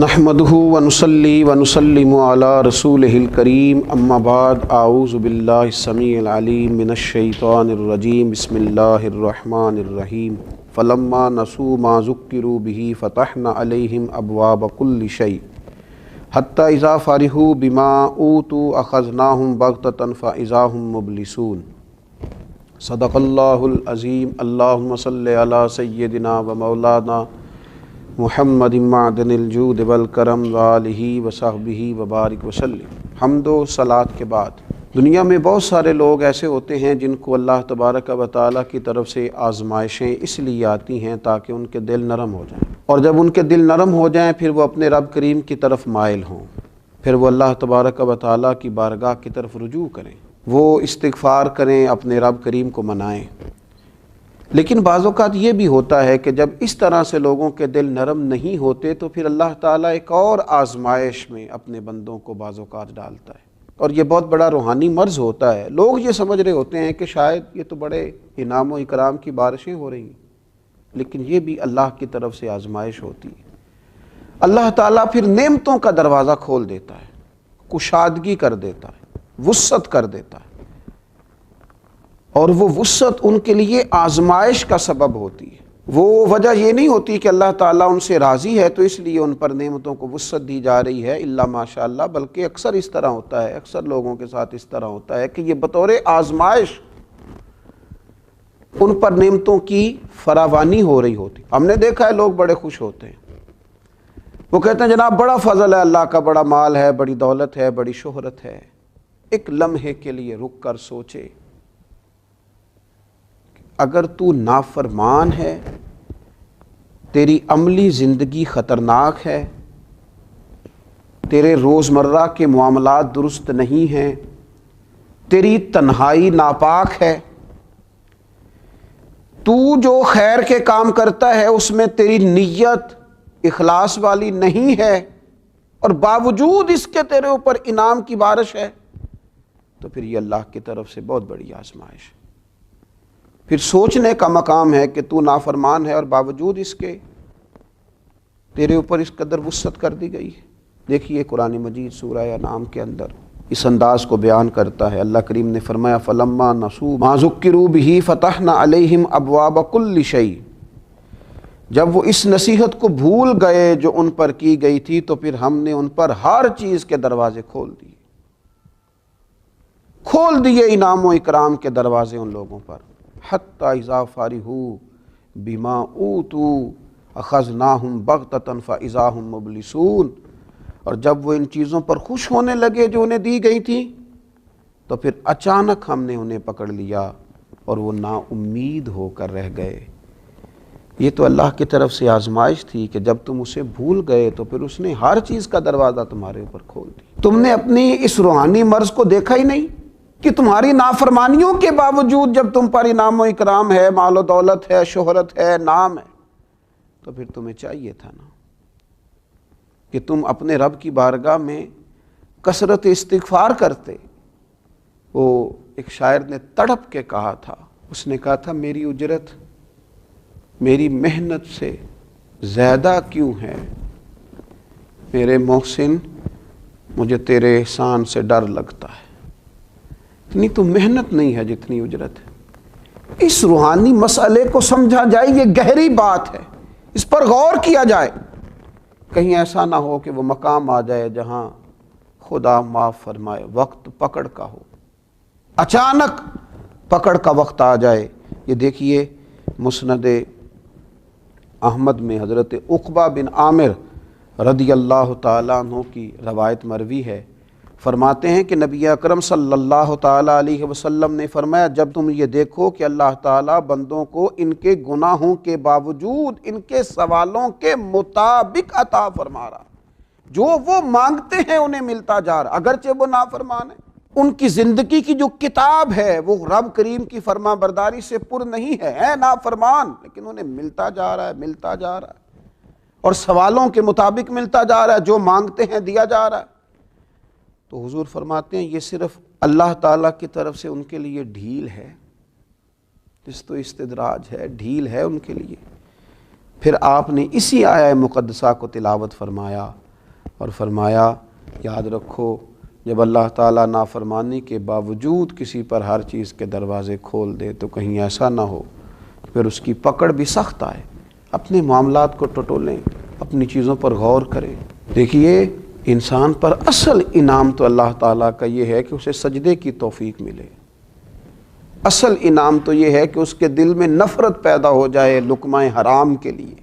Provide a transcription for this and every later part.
نحمدہ ونصلی ونسلم علی رسولہ الکریم اما بعد اعوذ باللہ السمیع العلیم من الشیطان الرجیم بسم اللہ الرحمن الرحیم فلما نسوا ما ذکروا بہ فتحنا علیہم ابواب کل شیء حتی اذا فرحوا بما اوتوا اخذناہم بغتۃ فاذا ھم مبلسون۔ صدق اللہ العظیم۔ اللہم صلی علی سیدنا و مولانا محمد معدن الجود والکرم وآلہ وصحبہ وبارک وسلم۔ حمد و صلاۃ کے بعد دنیا میں بہت سارے لوگ ایسے ہوتے ہیں جن کو اللہ تبارک و تعالیٰ کی طرف سے آزمائشیں اس لیے آتی ہیں تاکہ ان کے دل نرم ہو جائیں، اور جب ان کے دل نرم ہو جائیں پھر وہ اپنے رب کریم کی طرف مائل ہوں، پھر وہ اللہ تبارک و تعالیٰ کی بارگاہ کی طرف رجوع کریں، وہ استغفار کریں، اپنے رب کریم کو منائیں۔ لیکن بعض اوقات یہ بھی ہوتا ہے کہ جب اس طرح سے لوگوں کے دل نرم نہیں ہوتے تو پھر اللہ تعالیٰ ایک اور آزمائش میں اپنے بندوں کو بعض اوقات ڈالتا ہے، اور یہ بہت بڑا روحانی مرض ہوتا ہے۔ لوگ یہ سمجھ رہے ہوتے ہیں کہ شاید یہ تو بڑے انعام و اکرام کی بارشیں ہو رہی ہیں، لیکن یہ بھی اللہ کی طرف سے آزمائش ہوتی ہے۔ اللہ تعالیٰ پھر نعمتوں کا دروازہ کھول دیتا ہے، کشادگی کر دیتا ہے، وسعت کر دیتا ہے، اور وہ وسعت ان کے لیے آزمائش کا سبب ہوتی ہے۔ وہ وجہ یہ نہیں ہوتی کہ اللہ تعالیٰ ان سے راضی ہے تو اس لیے ان پر نعمتوں کو وسعت دی جا رہی ہے الا ماشاء اللہ، بلکہ اکثر اس طرح ہوتا ہے، اکثر لوگوں کے ساتھ اس طرح ہوتا ہے کہ یہ بطور آزمائش ان پر نعمتوں کی فراوانی ہو رہی ہوتی۔ ہم نے دیکھا ہے لوگ بڑے خوش ہوتے ہیں، وہ کہتے ہیں جناب بڑا فضل ہے اللہ کا، بڑا مال ہے، بڑی دولت ہے، بڑی شہرت ہے۔ ایک لمحے کے لیے رک کر سوچے، اگر تو نافرمان ہے، تیری عملی زندگی خطرناک ہے، تیرے روزمرہ کے معاملات درست نہیں ہیں، تیری تنہائی ناپاک ہے، تو جو خیر کے کام کرتا ہے اس میں تیری نیت اخلاص والی نہیں ہے، اور باوجود اس کے تیرے اوپر انعام کی بارش ہے، تو پھر یہ اللہ کی طرف سے بہت بڑی آزمائش ہے۔ پھر سوچنے کا مقام ہے کہ تو نافرمان ہے اور باوجود اس کے تیرے اوپر اس قدر وسعت کر دی گئی ہے۔ دیکھیے قرآن مجید سورہ انعام کے اندر اس انداز کو بیان کرتا ہے۔ اللہ کریم نے فرمایا فَلَمَّا نَسُوا مَا ذُكِّرُوا بِهِ فَتَحْنَا عَلَيْهِمْ أَبْوَابَ كُلِّ شَيْءٍ۔ جب وہ اس نصیحت کو بھول گئے جو ان پر کی گئی تھی تو پھر ہم نے ان پر ہر چیز کے دروازے کھول دیے انعام و اکرام کے دروازے ان لوگوں پر۔ حتی اذا فرحوا بما اوتوا اخذناہم بغتۃ فاذا ھم مبلسون۔ اور جب وہ ان چیزوں پر خوش ہونے لگے جو انہیں دی گئی تھی تو پھر اچانک ہم نے انہیں پکڑ لیا اور وہ نا امید ہو کر رہ گئے۔ یہ تو اللہ کی طرف سے آزمائش تھی کہ جب تم اسے بھول گئے تو پھر اس نے ہر چیز کا دروازہ تمہارے اوپر کھول دیا۔ تم نے اپنی اس روحانی مرض کو دیکھا ہی نہیں کہ تمہاری نافرمانیوں کے باوجود جب تم پر انعام و اکرام ہے، مال و دولت ہے، شہرت ہے، نام ہے، تو پھر تمہیں چاہیے تھا نا کہ تم اپنے رب کی بارگاہ میں کثرت استغفار کرتے۔ وہ ایک شاعر نے تڑپ کے کہا تھا، اس نے کہا تھا میری اجرت میری محنت سے زیادہ کیوں ہے، میرے محسن مجھے تیرے احسان سے ڈر لگتا ہے۔ اتنی تو محنت نہیں ہے جتنی اجرت ہے۔ اس روحانی مسئلے کو سمجھا جائے، یہ گہری بات ہے، اس پر غور کیا جائے، کہیں ایسا نہ ہو کہ وہ مقام آ جائے جہاں خدا معاف فرمائے وقت پکڑ کا ہو، اچانک پکڑ کا وقت آ جائے۔ یہ دیکھیے مسند احمد میں حضرت عقبہ بن عامر رضی اللہ تعالیٰ عنہ کی روایت مروی ہے، فرماتے ہیں کہ نبی اکرم صلی اللہ تعالیٰ علیہ وسلم نے فرمایا جب تم یہ دیکھو کہ اللہ تعالیٰ بندوں کو ان کے گناہوں کے باوجود ان کے سوالوں کے مطابق عطا فرما رہا، جو وہ مانگتے ہیں انہیں ملتا جا رہا، اگرچہ وہ نافرمان ہیں، ان کی زندگی کی جو کتاب ہے وہ رب کریم کی فرما برداری سے پر نہیں ہے نافرمان، لیکن انہیں ملتا جا رہا ہے، ملتا جا رہا ہے، اور سوالوں کے مطابق ملتا جا رہا ہے، جو مانگتے ہیں دیا جا رہا ہے۔ تو حضور فرماتے ہیں یہ صرف اللہ تعالیٰ کی طرف سے ان کے لیے ڈھیل ہے، جس تو استدراج ہے، ڈھیل ہے ان کے لیے۔ پھر آپ نے اسی آیہ مقدسہ کو تلاوت فرمایا اور فرمایا یاد رکھو جب اللہ تعالیٰ نافرمانی کے باوجود کسی پر ہر چیز کے دروازے کھول دے تو کہیں ایسا نہ ہو پھر اس کی پکڑ بھی سخت آئے۔ اپنے معاملات کو ٹٹولیں، اپنی چیزوں پر غور کریں۔ دیکھیے انسان پر اصل انعام تو اللہ تعالیٰ کا یہ ہے کہ اسے سجدے کی توفیق ملے۔ اصل انعام تو یہ ہے کہ اس کے دل میں نفرت پیدا ہو جائے لقمہ حرام کے لیے۔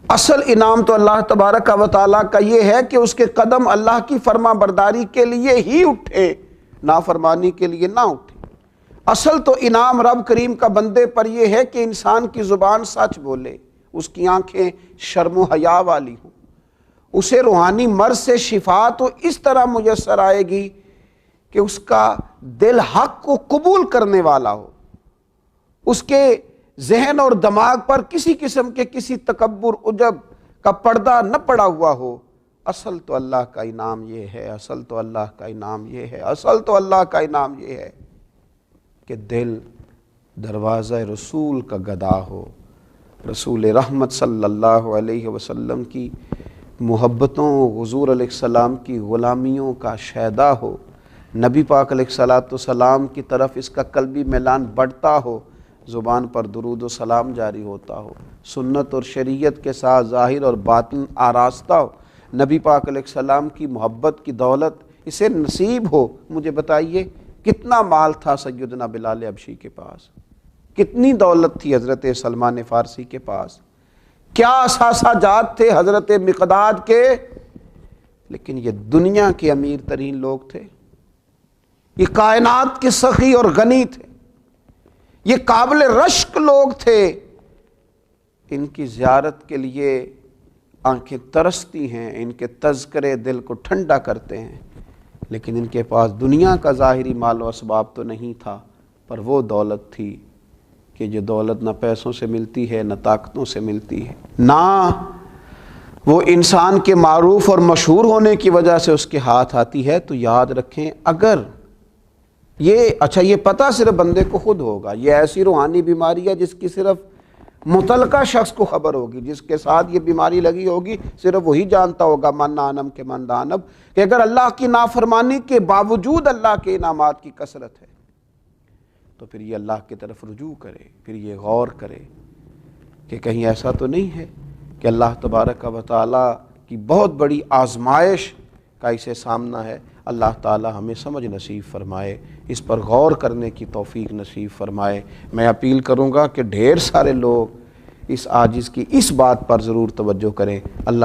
اصل انعام تو اللہ تبارک و تعالیٰ کا یہ ہے کہ اس کے قدم اللہ کی فرما برداری کے لیے ہی اٹھے، نافرمانی کے لیے نہ اٹھے۔ اصل تو انعام رب کریم کا بندے پر یہ ہے کہ انسان کی زبان سچ بولے، اس کی آنکھیں شرم و حیا والی ہوں، اسے روحانی مرض سے شفا تو اس طرح میسر آئے گی کہ اس کا دل حق کو قبول کرنے والا ہو، اس کے ذہن اور دماغ پر کسی قسم کے کسی تکبر عجب کا پردہ نہ پڑا ہوا ہو۔ اصل تو اللہ کا انعام یہ ہے، اصل تو اللہ کا انعام یہ ہے، اصل تو اللہ کا انعام یہ ہے کہ دل دروازہ رسول کا گدا ہو، رسول رحمت صلی اللہ علیہ وسلم کی محبتوں، حضور علیہ السلام کی غلامیوں کا شیدا ہو، نبی پاک علیہ السلام کی طرف اس کا قلبی میلان بڑھتا ہو، زبان پر درود و سلام جاری ہوتا ہو، سنت اور شریعت کے ساتھ ظاہر اور باطن آراستہ ہو، نبی پاک علیہ السلام کی محبت کی دولت اسے نصیب ہو۔ مجھے بتائیے کتنا مال تھا سیدنا بلال حبشی کے پاس، کتنی دولت تھی حضرت سلمان فارسی کے پاس، کیا اثاثہ جات تھے حضرت مقداد کے، لیکن یہ دنیا کے امیر ترین لوگ تھے، یہ کائنات کے سخی اور غنی تھے، یہ قابل رشک لوگ تھے، ان کی زیارت کے لیے آنکھیں ترستی ہیں، ان کے تذکرے دل کو ٹھنڈا کرتے ہیں، لیکن ان کے پاس دنیا کا ظاہری مال و اسباب تو نہیں تھا، پر وہ دولت تھی کہ جو دولت نہ پیسوں سے ملتی ہے نہ طاقتوں سے ملتی ہے، نہ وہ انسان کے معروف اور مشہور ہونے کی وجہ سے اس کے ہاتھ آتی ہے۔ تو یاد رکھیں اگر یہ پتہ صرف بندے کو خود ہوگا، یہ ایسی روحانی بیماری ہے جس کی صرف متعلقہ شخص کو خبر ہوگی، جس کے ساتھ یہ بیماری لگی ہوگی صرف وہی جانتا ہوگا، من نانم کے من دانب، کہ اگر اللہ کی نافرمانی کے باوجود اللہ کے انعامات کی کثرت ہے تو پھر یہ اللہ کی طرف رجوع کرے، پھر یہ غور کرے کہ کہیں ایسا تو نہیں ہے کہ اللہ تبارک و تعالیٰ کی بہت بڑی آزمائش کا اسے سامنا ہے۔ اللہ تعالی ہمیں سمجھ نصیب فرمائے، اس پر غور کرنے کی توفیق نصیب فرمائے۔ میں اپیل کروں گا کہ ڈھیر سارے لوگ اس عاجز کی اس بات پر ضرور توجہ کریں۔ اللہ